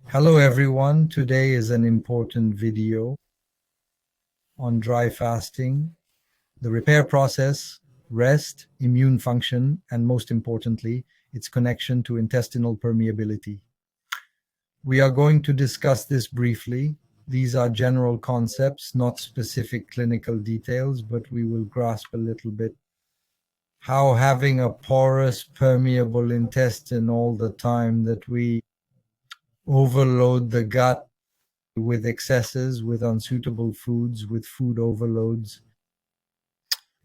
Hello everyone, today is an important video on dry fasting, the repair process, rest, immune function, and most importantly, its connection to intestinal permeability. We are going to discuss this briefly. These are general concepts, not specific clinical details, but we will grasp a little bit how having a porous, permeable intestine all the time, that we overload the gut with excesses, with unsuitable foods, with food overloads,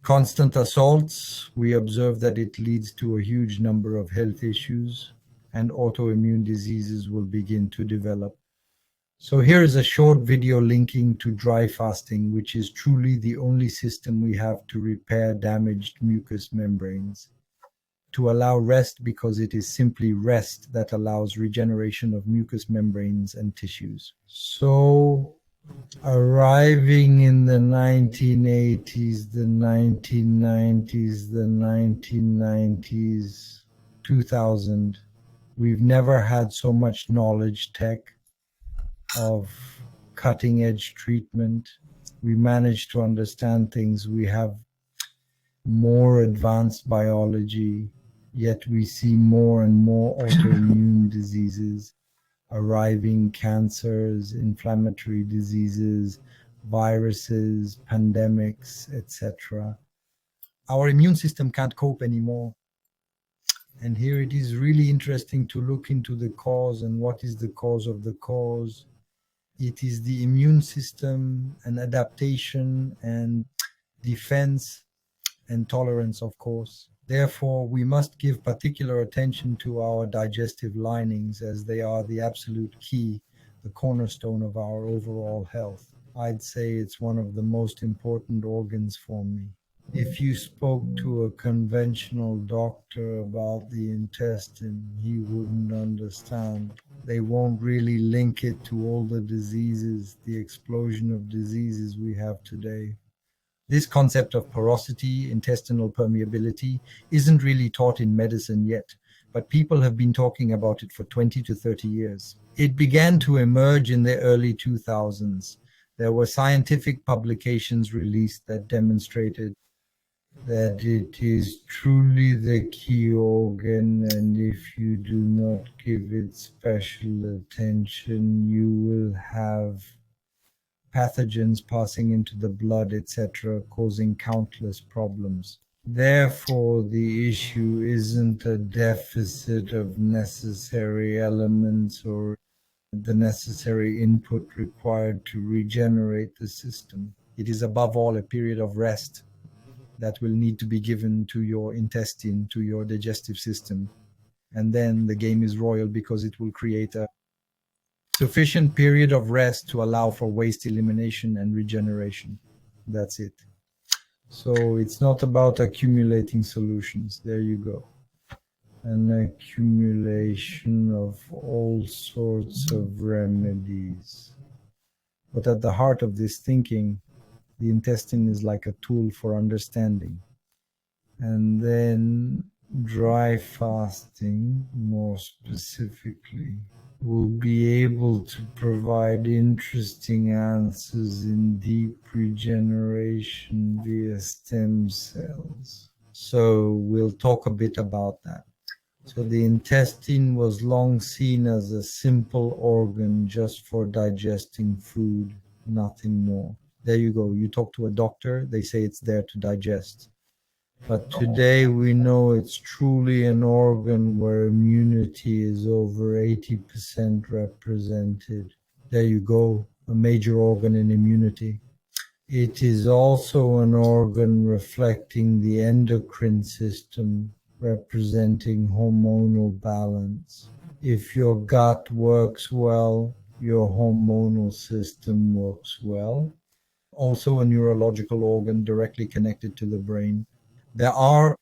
constant assaults. We observe that it leads to a huge number of health issues, and autoimmune diseases will begin to develop. So here is a short video linking to dry fasting, which is truly the only system we have to repair damaged mucous membranes, to allow rest, because it is simply rest that allows regeneration of mucous membranes and tissues. So arriving in the 1980s, the 1990s, the 1990s, 2000, we've never had so much knowledge tech of cutting edge treatment. We managed to understand things. We have more advanced biology, yet we see more and more autoimmune diseases arriving, cancers, inflammatory diseases, viruses, pandemics, etc. Our immune system can't cope anymore. And here it is really interesting to look into the cause, and what is the cause of the cause. It is the immune system and adaptation and defense and tolerance, of course. Therefore, we must give particular attention to our digestive linings, as they are the absolute key, the cornerstone of our overall health. I'd say it's one of the most important organs for me. If you spoke to a conventional doctor about the intestine, he wouldn't understand. They won't really link it to all the diseases, the explosion of diseases we have today. This concept of porosity, intestinal permeability, isn't really taught in medicine yet, but people have been talking about it for 20 to 30 years. It began to emerge in the early 2000s. There were scientific publications released that demonstrated that it is truly the key organ, and if you do not give it special attention, you will have pathogens passing into the blood, etc., causing countless problems. Therefore, the issue isn't a deficit of necessary elements or the necessary input required to regenerate the system. It is above all a period of rest that will need to be given to your intestine, to your digestive system. And then the game is royal, because it will create a sufficient period of rest to allow for waste elimination and regeneration. That's it. So it's not about accumulating solutions. There you go. An accumulation of all sorts of remedies. But at the heart of this thinking, the intestine is like a tool for understanding. And then dry fasting, more specifically, will be able to provide interesting answers in deep regeneration via stem cells. So we'll talk a bit about that. So the intestine was long seen as a simple organ just for digesting food, nothing more. There you go. You talk to a doctor, they say it's there to digest. But today we know it's truly an organ where immunity is over 80% represented. There you go, a major organ in immunity. It is also an organ reflecting the endocrine system, representing hormonal balance. If your gut works well, your hormonal system works well. Also a neurological organ directly connected to the brain. There are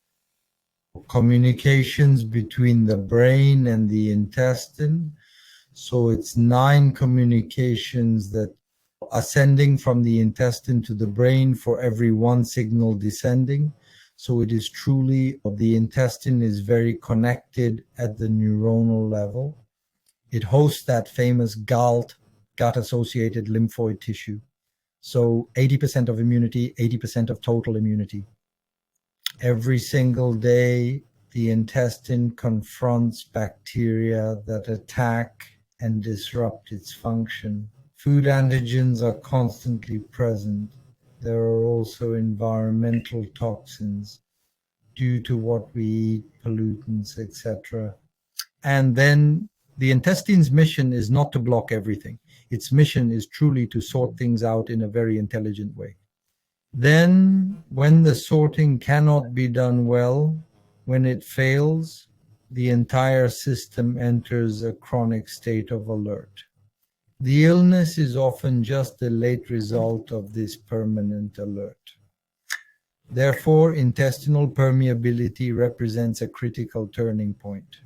communications between the brain and the intestine. So it's 9 communications that ascending from the intestine to the brain for every 1 signal descending. So it is truly, the intestine is very connected at the neuronal level. It hosts that famous gut-associated lymphoid tissue. So 80% of immunity, 80% of total immunity. Every single day, the intestine confronts bacteria that attack and disrupt its function. Food antigens are constantly present. There are also environmental toxins due to what we eat, pollutants, etc. And then the intestine's mission is not to block everything. Its mission is truly to sort things out in a very intelligent way. Then, when the sorting cannot be done well, when it fails, the entire system enters a chronic state of alert. The illness is often just a late result of this permanent alert. Therefore, intestinal permeability represents a critical turning point.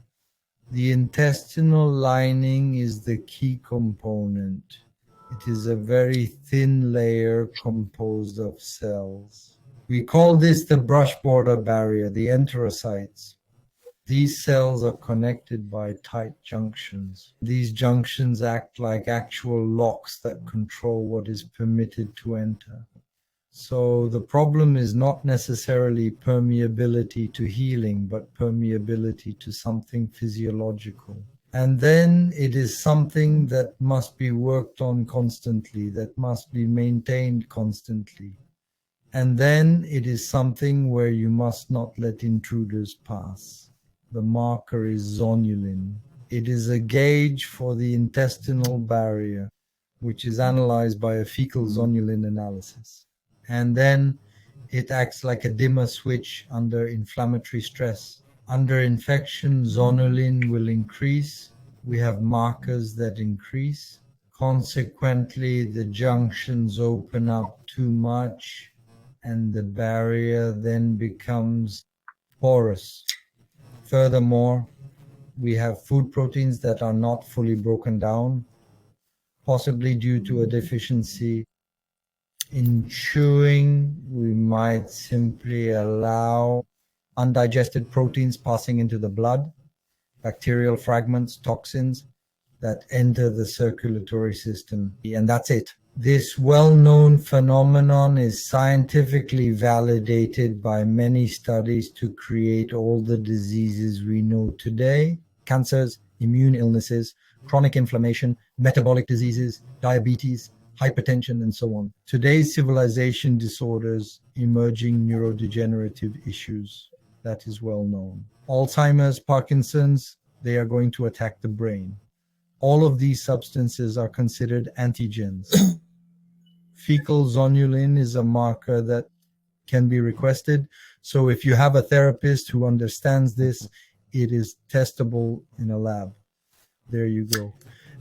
The intestinal lining is the key component. It is a very thin layer composed of cells. We call this the brush border barrier, the enterocytes. These cells are connected by tight junctions. These junctions act like actual locks that control what is permitted to enter. So the problem is not necessarily permeability to healing, but permeability to something physiological. And then it is something that must be worked on constantly, that must be maintained constantly. And then it is something where you must not let intruders pass. The marker is zonulin. It is a gauge for the intestinal barrier, which is analyzed by a fecal zonulin analysis. And then it acts like a dimmer switch under inflammatory stress. Under infection, zonulin will increase. We have markers that increase. Consequently, the junctions open up too much, and the barrier then becomes porous. Furthermore, we have food proteins that are not fully broken down, possibly due to a deficiency in chewing. We might simply allow undigested proteins passing into the blood, bacterial fragments, toxins that enter the circulatory system, and that's it. This well-known phenomenon is scientifically validated by many studies to create all the diseases we know today: cancers, immune illnesses, chronic inflammation, metabolic diseases, diabetes, hypertension, and so on. Today's civilization disorders, emerging neurodegenerative issues, that is well known. Alzheimer's, Parkinson's, they are going to attack the brain. All of these substances are considered antigens. Fecal zonulin is a marker that can be requested. So if you have a therapist who understands this, it is testable in a lab. There you go.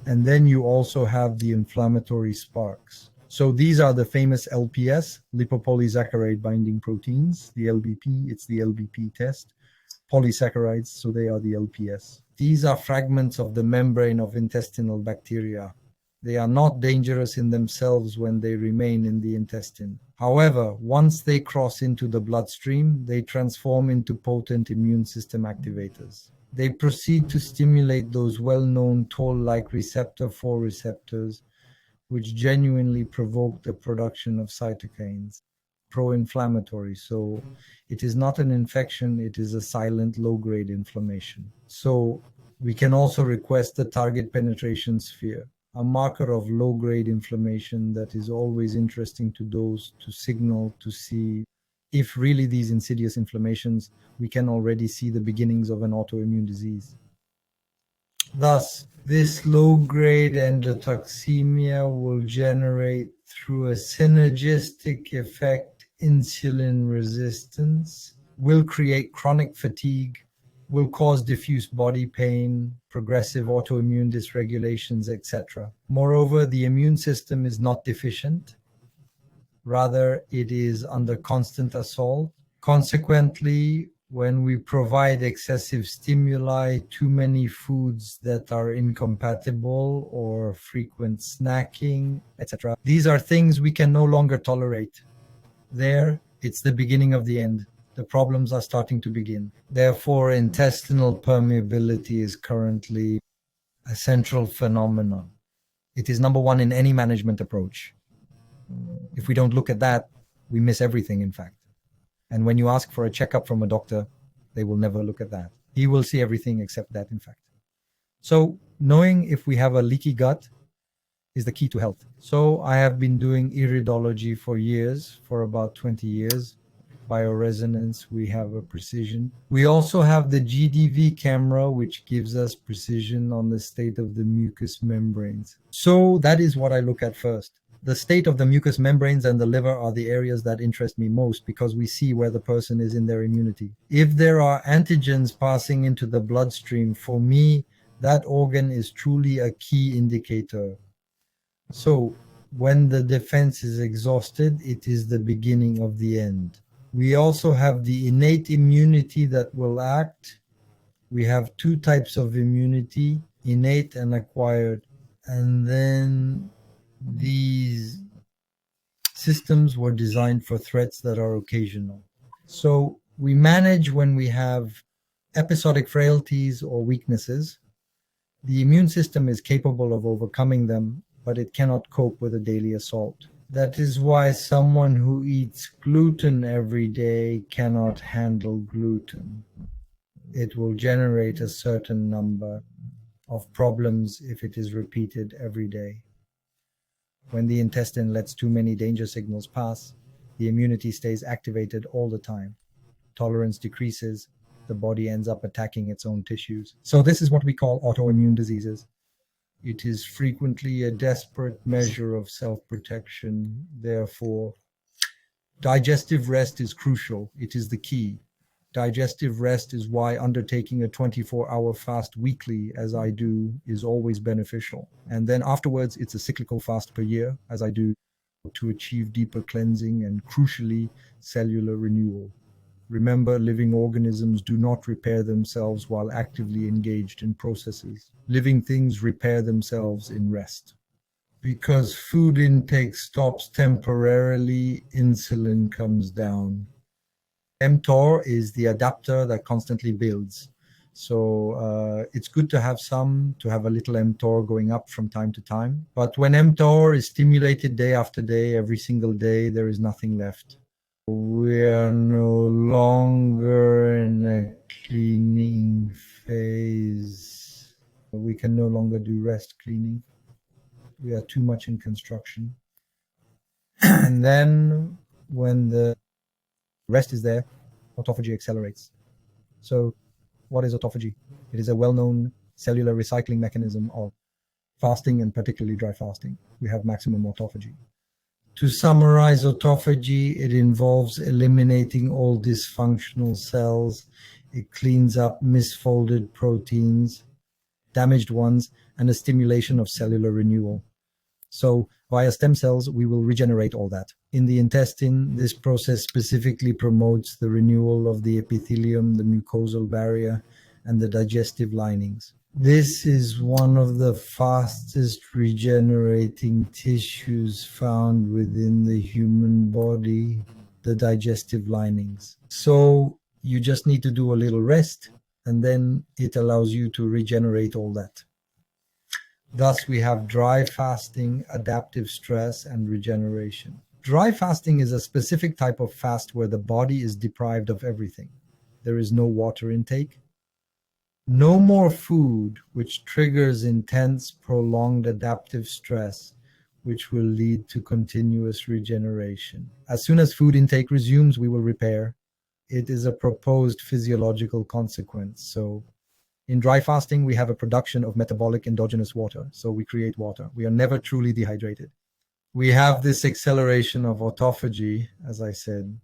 And then you also have the inflammatory sparks. So these are the famous LPS, lipopolysaccharide binding proteins, the LBP, it's the LBP test. Polysaccharides, so they are the LPS. These are fragments of the membrane of intestinal bacteria. They are not dangerous in themselves when they remain in the intestine. However, once they cross into the bloodstream, they transform into potent immune system activators. They proceed to stimulate those well-known toll-like receptor 4 receptors, which genuinely provoke the production of cytokines, pro-inflammatory. So it is not an infection, it is a silent low-grade inflammation. So we can also request the target penetration sphere, a marker of low-grade inflammation that is always interesting to those to signal to see if really these insidious inflammations, we can already see the beginnings of an autoimmune disease. Thus, this low-grade endotoxemia will generate, through a synergistic effect, insulin resistance, will create chronic fatigue, will cause diffuse body pain, progressive autoimmune dysregulations, etc. Moreover, the immune system is not deficient. Rather, it is under constant assault. Consequently, when we provide excessive stimuli, too many foods that are incompatible, or frequent snacking, etc., these are things we can no longer tolerate. There, it's the beginning of the end. The problems are starting to begin. Therefore, intestinal permeability is currently a central phenomenon. It is number one in any management approach. If we don't look at that, we miss everything, in fact. And when you ask for a checkup from a doctor, they will never look at that. He will see everything except that, in fact. So knowing if we have a leaky gut is the key to health. So I have been doing iridology for years, for about 20 years. Bioresonance, we have a precision. We also have the GDV camera, which gives us precision on the state of the mucous membranes. So that is what I look at first. The state of the mucous membranes and the liver are the areas that interest me most because we see where the person is in their immunity. If there are antigens passing into the bloodstream, for me, that organ is truly a key indicator. So when the defense is exhausted, it is the beginning of the end. We also have the innate immunity that will act. We have two types of immunity, innate and acquired. And then these systems were designed for threats that are occasional. So we manage when we have episodic frailties or weaknesses. The immune system is capable of overcoming them, but it cannot cope with a daily assault. That is why someone who eats gluten every day cannot handle gluten. It will generate a certain number of problems if it is repeated every day. When the intestine lets too many danger signals pass, the immunity stays activated all the time. Tolerance decreases, the body ends up attacking its own tissues. So this is what we call autoimmune diseases. It is frequently a desperate measure of self-protection. Therefore, digestive rest is crucial. It is the key. Digestive rest is why undertaking a 24-hour fast weekly, as I do, is always beneficial. And then afterwards, it's a cyclical fast per year, as I do, to achieve deeper cleansing and, crucially, cellular renewal. Remember, living organisms do not repair themselves while actively engaged in processes. Living things repair themselves in rest. Because food intake stops temporarily, insulin comes down. mTOR is the adapter that constantly builds. So it's good to have a little mTOR going up from time to time. But when mTOR is stimulated day after day, every single day, there is nothing left. We are no longer in a cleaning phase. We can no longer do rest cleaning. We are too much in construction. And then when the rest is there, autophagy accelerates. So what is autophagy? It is a well-known cellular recycling mechanism of fasting and particularly dry fasting. We have maximum autophagy. To summarize autophagy, it involves eliminating all dysfunctional cells. It cleans up misfolded proteins, damaged ones, and a stimulation of cellular renewal. So via stem cells, we will regenerate all that. In the intestine, this process specifically promotes the renewal of the epithelium, the mucosal barrier, and the digestive linings. This is one of the fastest regenerating tissues found within the human body, the digestive linings. So you just need to do a little rest, and then it allows you to regenerate all that. Thus, we have dry fasting, adaptive stress, and regeneration. Dry fasting is a specific type of fast where the body is deprived of everything. There is no water intake, no more food, which triggers intense, prolonged adaptive stress, which will lead to continuous regeneration. As soon as food intake resumes, we will repair. It is a proposed physiological consequence. So in dry fasting, we have a production of metabolic endogenous water. So we create water. We are never truly dehydrated. We have this acceleration of autophagy, as I said.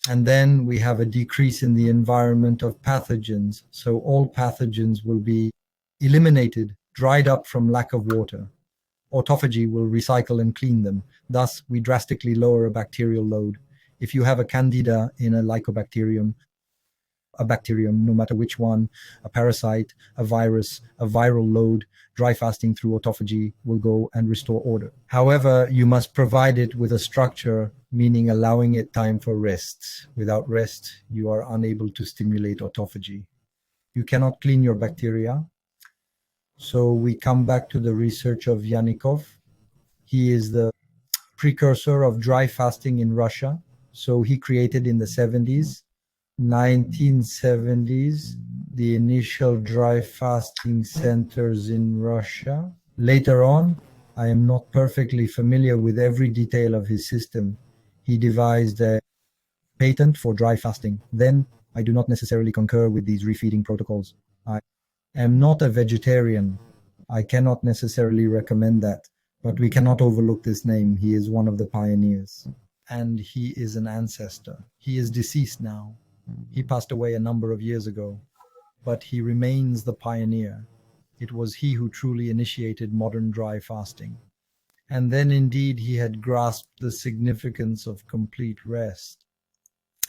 And then we have a decrease in the environment of pathogens. So all pathogens will be eliminated, dried up from lack of water. Autophagy will recycle and clean them. Thus, we drastically lower a bacterial load. If you have a candida in a Lycobacterium, a bacterium, no matter which one, a parasite, a virus, a viral load, dry fasting through autophagy will go and restore order. However, you must provide it with a structure, meaning allowing it time for rest. Without rest, you are unable to stimulate autophagy. You cannot clean your bacteria. So we come back to the research of Yanikov. He is the precursor of dry fasting in Russia. So he created in the 70s, 1970s, the initial dry fasting centers in Russia. Later on, I am not perfectly familiar with every detail of his system. He devised a patent for dry fasting. Then I do not necessarily concur with these refeeding protocols. I am not a vegetarian. I cannot necessarily recommend that, but we cannot overlook this name. He is one of the pioneers, and he is an ancestor. He is deceased now. He passed away a number of years ago, but he remains the pioneer. It was he who truly initiated modern dry fasting. And then indeed he had grasped the significance of complete rest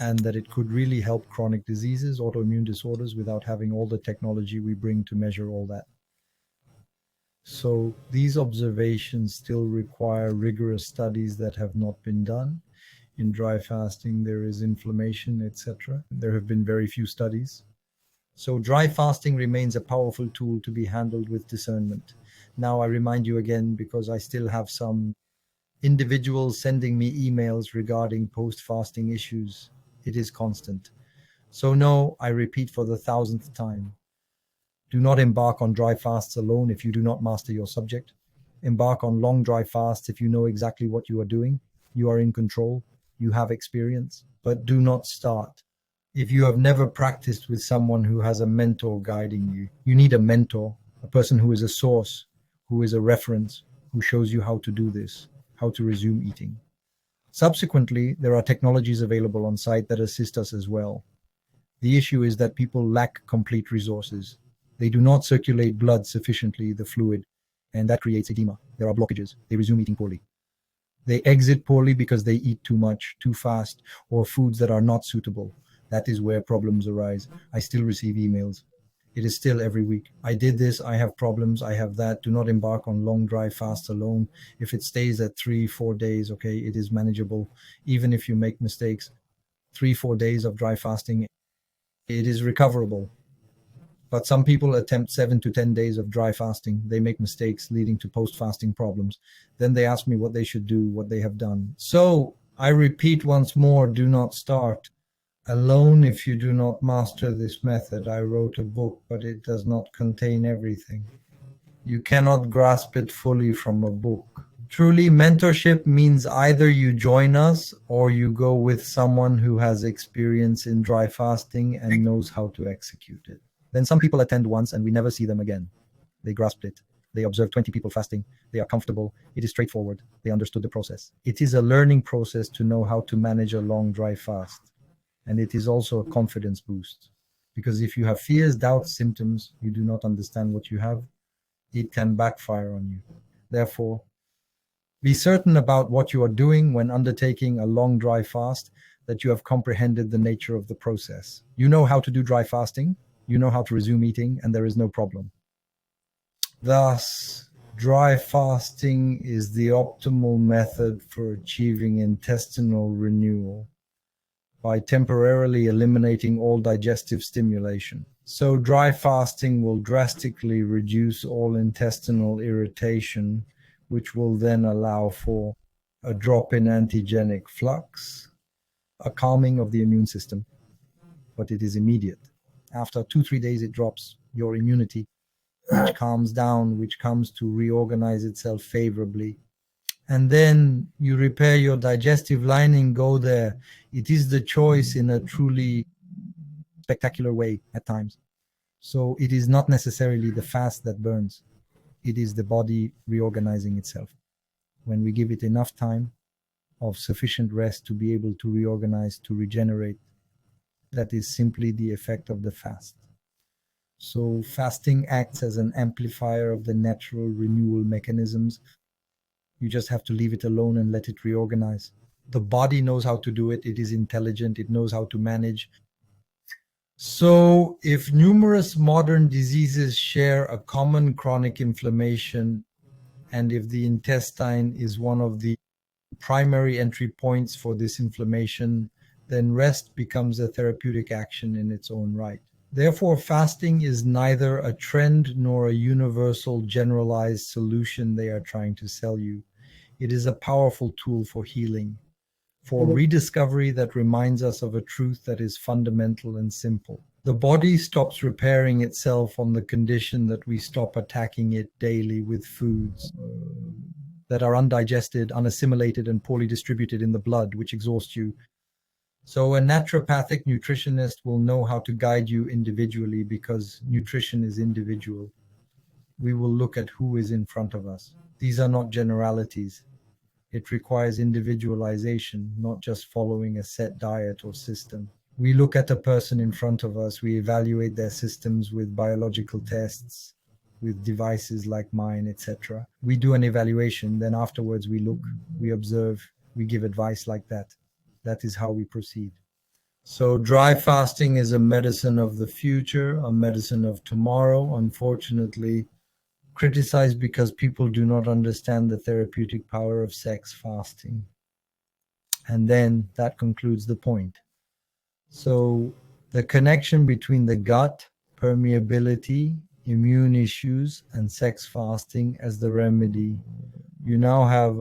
and that it could really help chronic diseases, autoimmune disorders, without having all the technology we bring to measure all that. So these observations still require rigorous studies that have not been done. In dry fasting, there is inflammation, etc. There have been very few studies. So dry fasting remains a powerful tool to be handled with discernment. Now I remind you again, because I still have some individuals sending me emails regarding post-fasting issues. It is constant. So no, I repeat for the 1000th time, do not embark on dry fasts alone if you do not master your subject. Embark on long dry fasts if you know exactly what you are doing. You are in control. You have experience. But do not start if you have never practiced with someone who has a mentor guiding you. You need a mentor, a person who is a source, who is a reference, who shows you how to do this, how to resume eating. Subsequently, there are technologies available on site that assist us as well. The issue is that people lack complete resources. They do not circulate blood sufficiently, the fluid, and that creates edema. There are blockages. They resume eating poorly. They exit poorly because they eat too much, too fast, or foods that are not suitable. That is where problems arise. I still receive emails. It is still every week. I did this, I have problems, I have that. Do not embark on long dry fasts alone. If it stays at 3-4 days, okay, it is manageable. Even if you make mistakes, 3-4 days of dry fasting, it is recoverable. But some people attempt 7 to 10 days of dry fasting. They make mistakes leading to post-fasting problems. Then they ask me what they should do, what they have done. So I repeat once more, do not start alone if you do not master this method. I wrote a book, but it does not contain everything. You cannot grasp it fully from a book. Truly, mentorship means either you join us or you go with someone who has experience in dry fasting and knows how to execute it. Then some people attend once and we never see them again. They grasped it. They observed 20 people fasting. They are comfortable. It is straightforward. They understood the process. It is a learning process to know how to manage a long dry fast. And it is also a confidence boost. Because if you have fears, doubts, symptoms, you do not understand what you have, it can backfire on you. Therefore, be certain about what you are doing when undertaking a long dry fast, that you have comprehended the nature of the process. You know how to do dry fasting, you know how to resume eating, and there is no problem. Thus, dry fasting is the optimal method for achieving intestinal renewal by temporarily eliminating all digestive stimulation. So dry fasting will drastically reduce all intestinal irritation, which will then allow for a drop in antigenic flux, a calming of the immune system, but it is immediate. After 2-3 days, it drops your immunity, which calms down, which comes to reorganize itself favorably. And then you repair your digestive lining, go there. It is the choice in a truly spectacular way at times. So it is not necessarily the fast that burns. It is the body reorganizing itself. When we give it enough time of sufficient rest to be able to reorganize, to regenerate, that is simply the effect of the fast. So fasting acts as an amplifier of the natural renewal mechanisms. You just have to leave it alone and let it reorganize. The body knows how to do it. It is intelligent. It knows how to manage. So if numerous modern diseases share a common chronic inflammation, and if the intestine is one of the primary entry points for this inflammation, then rest becomes a therapeutic action in its own right. Therefore, fasting is neither a trend nor a universal generalized solution they are trying to sell you. It is a powerful tool for healing, for rediscovery that reminds us of a truth that is fundamental and simple. The body stops repairing itself on the condition that we stop attacking it daily with foods that are undigested, unassimilated, and poorly distributed in the blood, which exhaust you. So a naturopathic nutritionist will know how to guide you individually because nutrition is individual. We will look at who is in front of us. These are not generalities. It requires individualization, not just following a set diet or system. We look at a person in front of us, we evaluate their systems with biological tests, with devices like mine, etc. We do an evaluation, then afterwards we look, we observe, we give advice like that. That is how we proceed. So dry fasting is a medicine of the future, a medicine of tomorrow. Unfortunately, criticized because people do not understand the therapeutic power of sex fasting. And then that concludes the point. So the connection between the gut, permeability, immune issues, and sex fasting as the remedy. You now have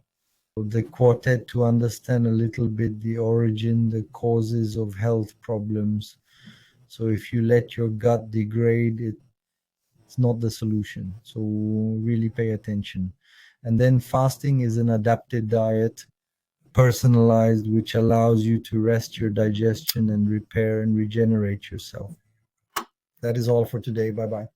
the quartet to understand a little bit the origin, the causes of health problems. So if you let your gut degrade, it's not the solution. So really pay attention. And then fasting is an adapted diet, personalized, which allows you to rest your digestion and repair and regenerate yourself. That is all for today. Bye bye.